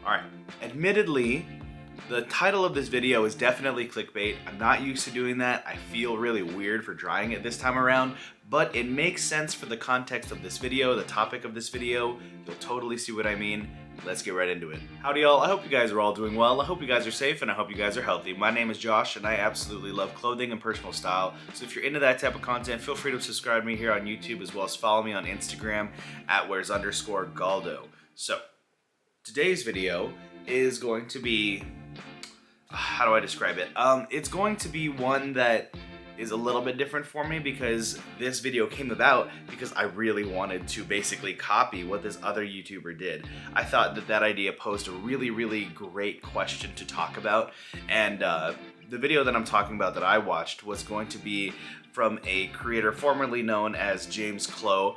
Alright, admittedly, the title of this video is definitely clickbait. I'm not used to doing that. I feel really weird for trying it this time around, but it makes sense for the context of this video, the topic of this video. You'll totally see what I mean. Let's get right into it. Howdy y'all, I hope you guys are all doing well. I hope you guys are safe and I hope you guys are healthy. My name is Josh and I absolutely love clothing and personal style. So if you're into that type of content, feel free to subscribe to me here on YouTube as well as follow me on Instagram at where's_Galdo. So today's video is going to be, how do I describe it? It's going to be one that is a little bit different for me because this video came about because I really wanted to basically copy what this other YouTuber did. I thought that that idea posed a really great question to talk about, and the video that I'm talking about that I watched was going to be from a creator formerly known as James Clow.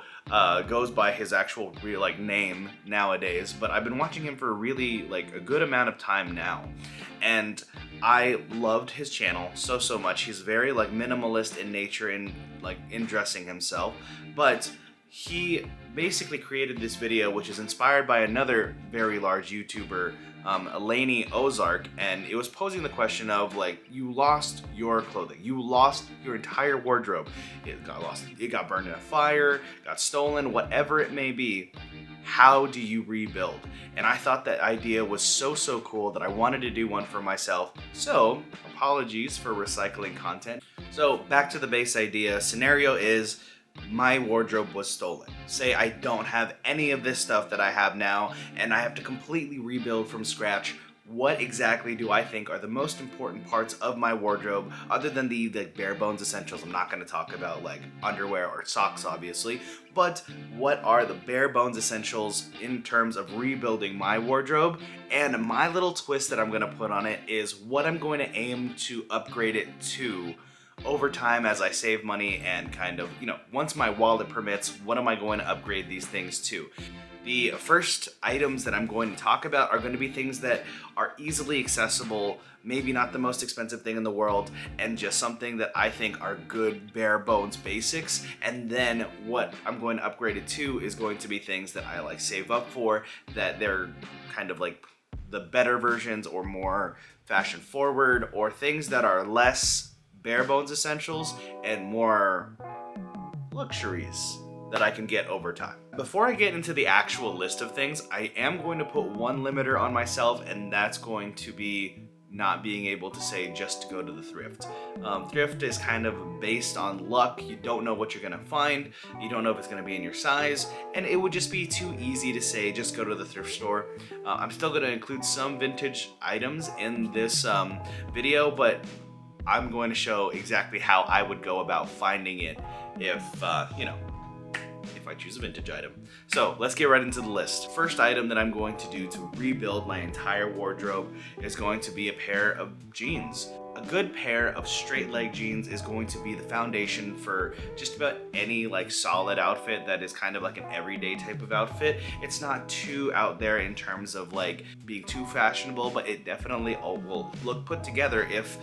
Goes by his actual real name nowadays, but I've been watching him for really a good amount of time now, and I loved his channel so much. He's very minimalist in nature and in dressing himself, but he basically created this video which is inspired by another very large YouTuber, Lainey Ozark, and it was posing the question of you lost your clothing, you lost your entire wardrobe, it got lost, it got burned in a fire, got stolen, whatever it may be. How do you rebuild? And I thought that idea was so cool that I wanted to do one for myself. So apologies for recycling content. So back to the base idea. Scenario is my wardrobe was stolen. Say I don't have any of this stuff that I have now and I have to completely rebuild from scratch. What exactly do I think are the most important parts of my wardrobe other than the bare bones essentials? I'm not going to talk about underwear or socks obviously, but what are the bare bones essentials in terms of rebuilding my wardrobe? And my little twist that I'm going to put on it is what I'm going to aim to upgrade it to over time as I save money and once my wallet permits, what am I going to upgrade these things to? The first items that I'm going to talk about are going to be things that are easily accessible, maybe not the most expensive thing in the world, and just something that I think are good bare bones basics. And then what I'm going to upgrade it to is going to be things that I save up for, that they're the better versions or more fashion forward, or things that are less bare bones essentials and more luxuries that I can get over time. Before I get into the actual list of things, I am going to put one limiter on myself, and that's going to be not being able to say just to go to the thrift. Thrift is kind of based on luck. You don't know what you're gonna find. You don't know if it's gonna be in your size, and it would just be too easy to say just go to the thrift store. I'm still gonna include some vintage items in this video, but I'm going to show exactly how I would go about finding it if I choose a vintage item. So let's get right into the list. First item that I'm going to do to rebuild my entire wardrobe is going to be a pair of jeans. A good pair of straight leg jeans is going to be the foundation for just about any solid outfit that is kind of an everyday type of outfit. It's not too out there in terms of being too fashionable, but it definitely will look put together if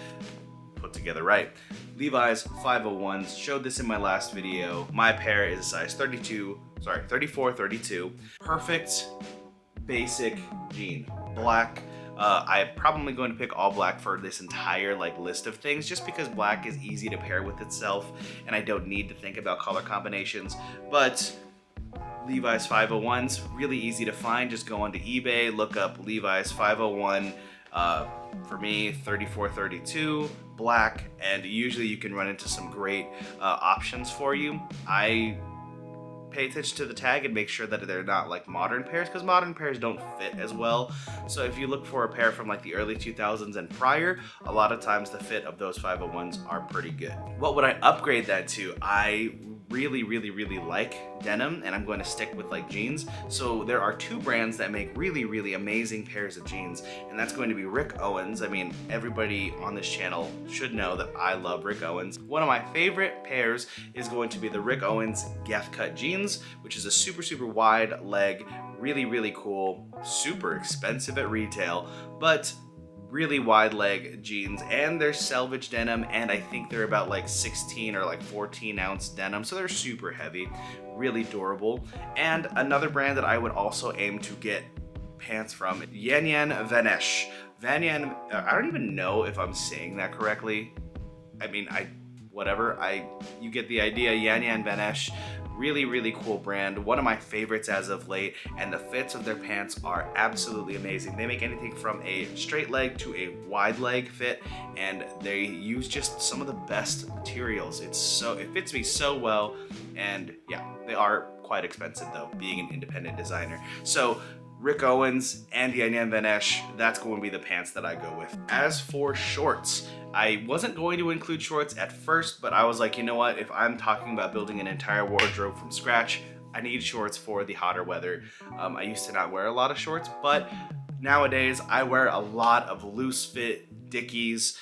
put together right. Levi's 501s, showed this in my last video. My pair is size 34-32. Perfect basic jean, black. I'm probably going to pick all black for this entire list of things, just because black is easy to pair with itself and I don't need to think about color combinations. But Levi's 501s, really easy to find. Just go onto eBay, look up Levi's 501. For me, 34-32, black, and usually you can run into some great options for you. I pay attention to the tag and make sure that they're not modern pairs, because modern pairs don't fit as well. So if you look for a pair from the early 2000s and prior, a lot of times the fit of those 501s are pretty good. What would I upgrade that to? I really like denim, and I'm going to stick with jeans. So there are two brands that make really amazing pairs of jeans, and that's going to be Rick Owens. I mean, everybody on this channel should know that I love Rick Owens. One of my favorite pairs is going to be the Rick Owens Geth Cut jeans, which is a super wide leg, really cool, super expensive at retail, but really wide leg jeans, and they're selvage denim, and I think they're about 16 or 14 ounce denim, so they're super heavy, really durable. And another brand that I would also aim to get pants from Jaded Fantasy. I don't even know if I'm saying that correctly. I mean, whatever. You get the idea. Jaded Fantasy. Really, really cool brand. One of my favorites as of late, and the fits of their pants are absolutely amazing. They make anything from a straight leg to a wide leg fit, and they use just some of the best materials. It fits me so well, and yeah, they are quite expensive though, being an independent designer. So Rick Owens and Jaded Fantasy, that's going to be the pants that I go with. As for shorts, I wasn't going to include shorts at first, but I was like, you know what, if I'm talking about building an entire wardrobe from scratch, I need shorts for the hotter weather. I used to not wear a lot of shorts, but nowadays I wear a lot of loose fit Dickies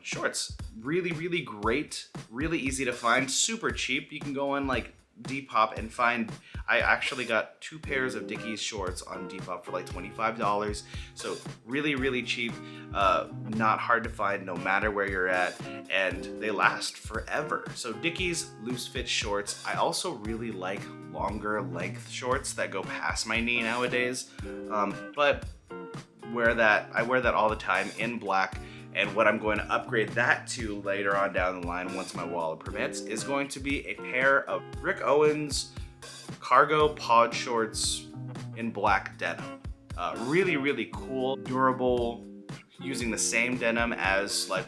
shorts. Really, really great, really easy to find, super cheap. You can go on like Depop and find, I actually got 2 pairs of Dickies shorts on Depop for like $25. So really, really cheap, not hard to find no matter where you're at, and they last forever. So Dickies loose fit shorts. I also really like longer length shorts that go past my knee nowadays, but I wear that all the time in black. And what I'm going to upgrade that to later on down the line, once my wallet permits, is going to be a pair of Rick Owens cargo pod shorts in black denim. Really, really cool, durable, using the same denim as like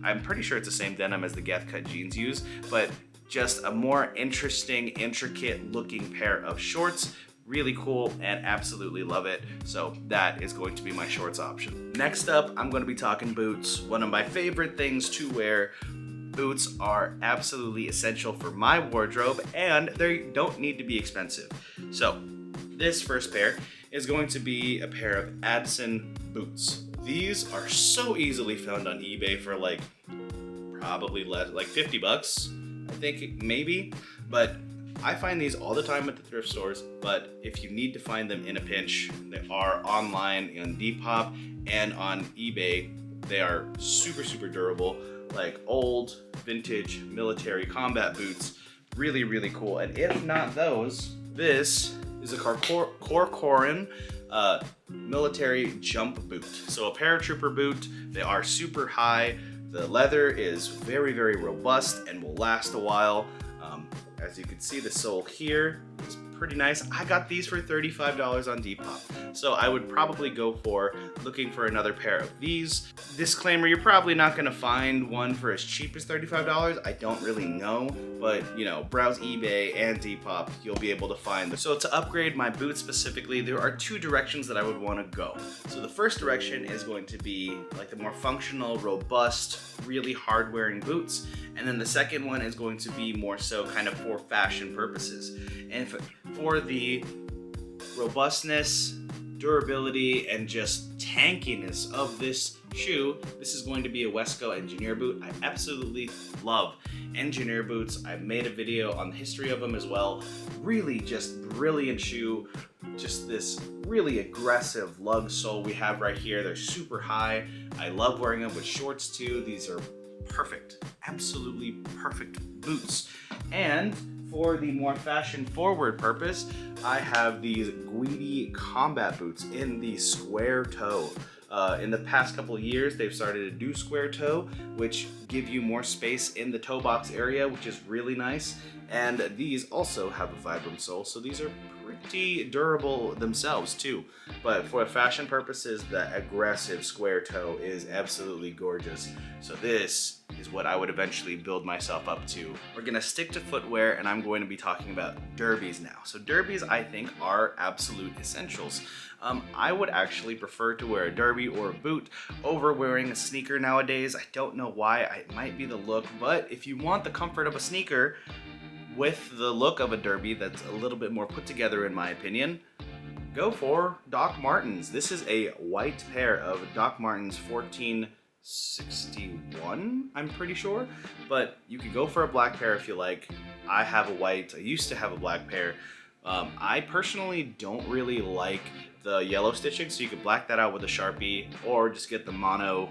I'm pretty sure it's the same denim as the Geth Cut jeans use, but just a more interesting, intricate looking pair of shorts. Really cool and absolutely love it. So that is going to be my shorts option. Next up, I'm going to be talking boots. One of my favorite things to wear. Boots are absolutely essential for my wardrobe, and they don't need to be expensive. So this first pair is going to be a pair of Addison boots. These are so easily found on eBay for like probably less, like 50 bucks, I think, maybe. But I find these all the time at the thrift stores, but if you need to find them in a pinch, they are online on Depop and on eBay. They are super, super durable, like old, vintage, military combat boots. Really, really cool. And if not those, this is a Corcoran military jump boot. So a paratrooper boot. They are super high. The leather is very, very robust and will last a while. As you can see, the sole here is pretty nice. I got these for $35 on Depop. So I would probably go for looking for another pair of these. Disclaimer, you're probably not gonna find one for as cheap as $35. I don't really know, but you know, browse eBay and Depop, you'll be able to find them. So to upgrade my boots specifically, there are 2 directions that I would wanna go. So the first direction is going to be like the more functional, robust, really hard wearing boots. And then the second one is going to be more so kind of for fashion purposes. And for the robustness, durability, and just tankiness of this shoe, this is going to be a Wesco engineer boot. I absolutely love engineer boots. I made a video on the history of them as well. Really just brilliant shoe. Just this really aggressive lug sole we have right here. They're super high. I love wearing them with shorts too. These are perfect, absolutely perfect boots. And for the more fashion forward purpose, I have these Guidi combat boots in the square toe. In the past couple of years, they've started to do square toe, which give you more space in the toe box area, which is really nice. And these also have a Vibram sole, so these are pretty durable themselves too. But for fashion purposes, the aggressive square toe is absolutely gorgeous. So this is what I would eventually build myself up to. We're gonna stick to footwear, and I'm going to be talking about derbies now. So derbies, I think, are absolute essentials. I would actually prefer to wear a derby or a boot over wearing a sneaker nowadays. I don't know why. It might be the look, but if you want the comfort of a sneaker with the look of a derby that's a little bit more put together in my opinion, go for Doc Martens. This is a white pair of Doc Martens 1461, I'm pretty sure, but you could go for a black pair if you like. I have a white. I used to have a black pair. I personally don't really like the yellow stitching, so you could black that out with a Sharpie or just get the mono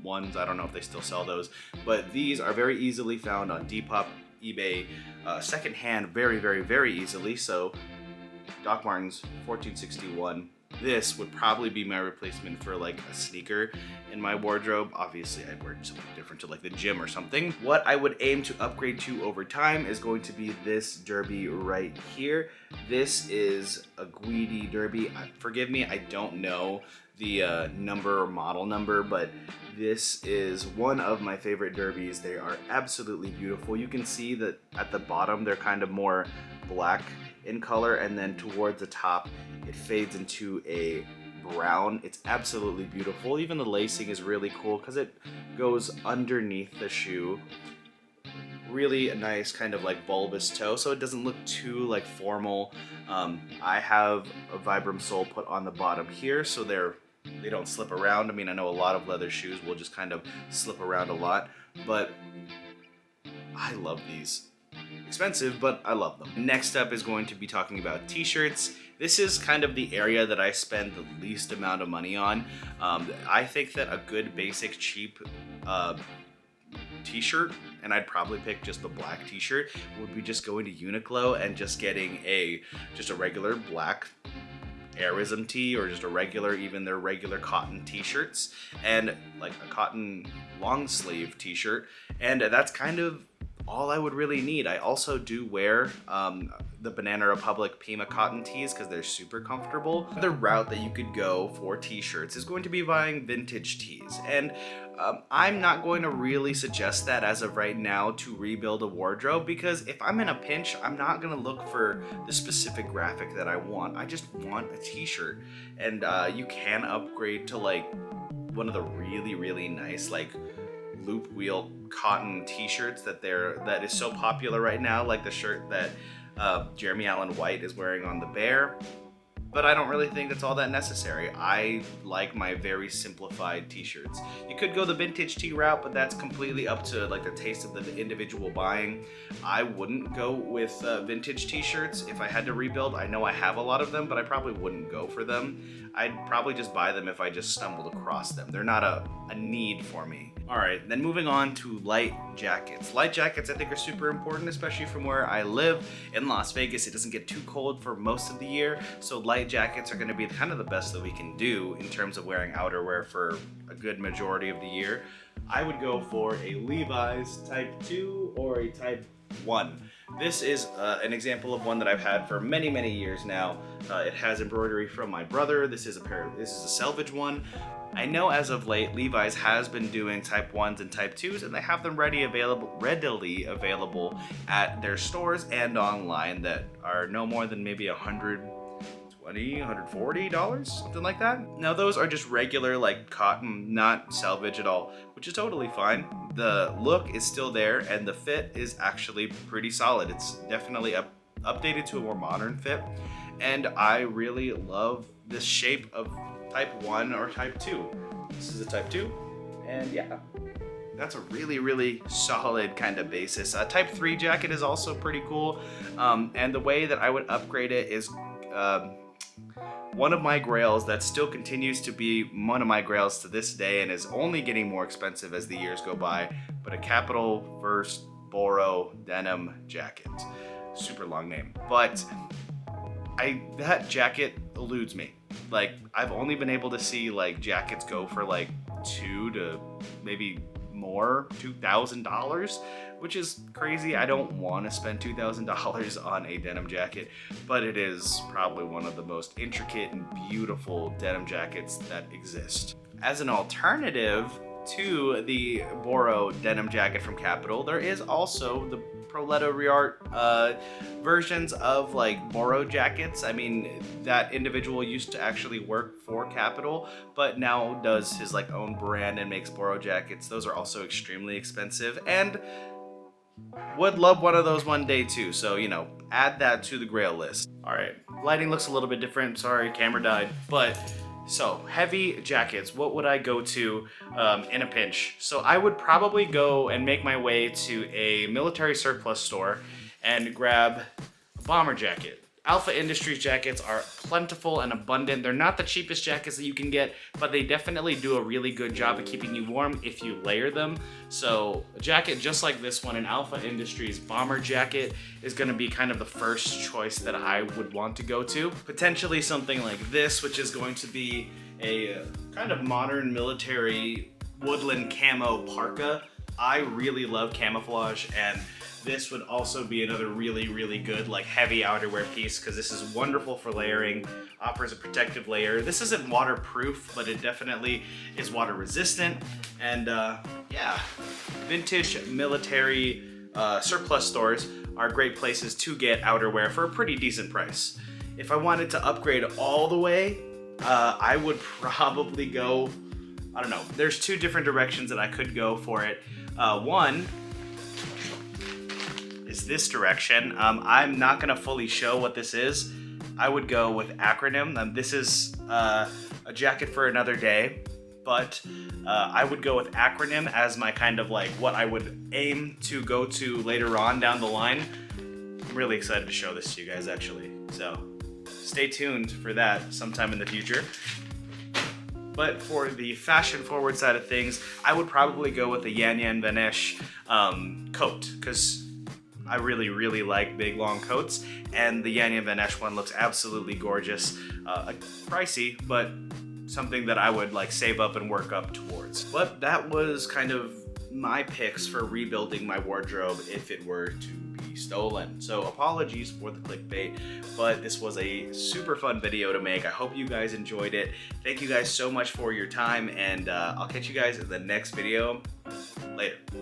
ones. I don't know if they still sell those, but these are very easily found on Depop, eBay, secondhand very, very, very easily. So Doc Martens 1461. This would probably be my replacement for like a sneaker in my wardrobe. Obviously, I'd wear something different to like the gym or something. What I would aim to upgrade to over time is going to be this derby right here. This is a Guidi derby. Forgive me, I don't know the number or model number, but this is one of my favorite derbies. They are absolutely beautiful. You can see that at the bottom they're kind of more black in color, and then towards the top it fades into a brown. It's absolutely beautiful. Even the lacing is really cool because it goes underneath the shoe. Really a nice kind of like bulbous toe, so it doesn't look too like formal. I have a Vibram sole put on the bottom here so they don't slip around. I mean, I know a lot of leather shoes will just kind of slip around a lot, but I love these. Expensive, but I love them. Next up is going to be talking about t-shirts. This is kind of the area that I spend the least amount of money on. I think that a good basic cheap t-shirt, and I'd probably pick just the black t-shirt, would be just going to Uniqlo and just getting just a regular black Airism tee, or just a regular, even their regular cotton t-shirts, and like a cotton long sleeve t-shirt, and that's kind of all I would really need. I also do wear the Banana Republic Pima cotton tees because they're super comfortable. The route that you could go for t-shirts is going to be buying vintage tees, and I'm not going to really suggest that as of right now to rebuild a wardrobe, because if I'm in a pinch, I'm not going to look for the specific graphic that I want. I just want a t-shirt, and you can upgrade to like one of the really nice like loop wheel cotton t-shirts that is so popular right now, like the shirt that Jeremy Allen White is wearing on the Bear. But I don't really think that's all that necessary. I like my very simplified t-shirts. You could go the vintage tee route, but that's completely up to like the taste of the individual buying. I wouldn't go with vintage t-shirts if I had to rebuild. I know I have a lot of them, but I probably wouldn't go for them. I'd probably just buy them if I just stumbled across them. They're not a need for me. All right, then moving on to light jackets. Light jackets I think are super important, especially from where I live in Las Vegas. It doesn't get too cold for most of the year, so light jackets are gonna be kind of the best that we can do in terms of wearing outerwear for a good majority of the year. I would go for a Levi's Type 2 or a Type 1. This is an example of one that I've had for many years now. It has embroidery from my brother. This is a selvage one. I know as of late, Levi's has been doing Type 1s and Type 2s, and they have them readily available at their stores and online that are no more than maybe $120, $140, something like that. Now those are just regular like cotton, not salvage at all, which is totally fine. The look is still there and the fit is actually pretty solid. It's definitely updated to a more modern fit, and I really love this shape of Type 1 or Type 2. This is a Type 2, and yeah, that's a really solid kind of basis. A Type 3 jacket is also pretty cool, and the way that I would upgrade it is one of my grails that still continues to be one of my grails to this day and is only getting more expensive as the years go by, but a Capital First Boro denim jacket. Super long name, but that jacket eludes me. Like, I've only been able to see like jackets go for like $2,000 to maybe more, $2,000, which is crazy. I don't want to spend $2,000 on a denim jacket, but it is probably one of the most intricate and beautiful denim jackets that exist. As an alternative to the Boro denim jacket from Capital, there is also the Proletto Riart versions of like Boro jackets. I mean, that individual used to actually work for Capital, but now does his like own brand and makes Boro jackets. Those are also extremely expensive, and would love one of those one day too. So, you know, add that to the grail list. All right, lighting looks a little bit different. Sorry, camera died. But so heavy jackets, what would I go to in a pinch? So I would probably go and make my way to a military surplus store and grab a bomber jacket. Alpha Industries jackets are plentiful and abundant. They're not the cheapest jackets that you can get, but they definitely do a really good job of keeping you warm if you layer them. So a jacket just like this one, an Alpha Industries bomber jacket, is gonna be kind of the first choice that I would want to go to. Potentially something like this, which is going to be a kind of modern military woodland camo parka. I really love camouflage, and this would also be another really good like heavy outerwear piece, because this is wonderful for layering, offers a protective layer. This isn't waterproof, but it definitely is water resistant. And yeah, vintage military surplus stores are great places to get outerwear for a pretty decent price. If I wanted to upgrade all the way, I would probably go, I don't know, there's two different directions that I could go for it. One is this direction. I'm not gonna fully show what this is. I would go with acronym. This is a jacket for another day, but I would go with acronym as my kind of like what I would aim to go to later on down the line. I'm really excited to show this to you guys actually, so stay tuned for that sometime in the future. But for the fashion forward side of things, I would probably go with the Yan Vanish coat, because I really like big long coats, and the Yan Vanish one looks absolutely gorgeous. Pricey, but something that I would like save up and work up towards. But that was kind of my picks for rebuilding my wardrobe if it were to be stolen. So apologies for the clickbait, but this was a super fun video to make. I hope you guys enjoyed it. Thank you guys so much for your time, and I'll catch you guys in the next video. Later.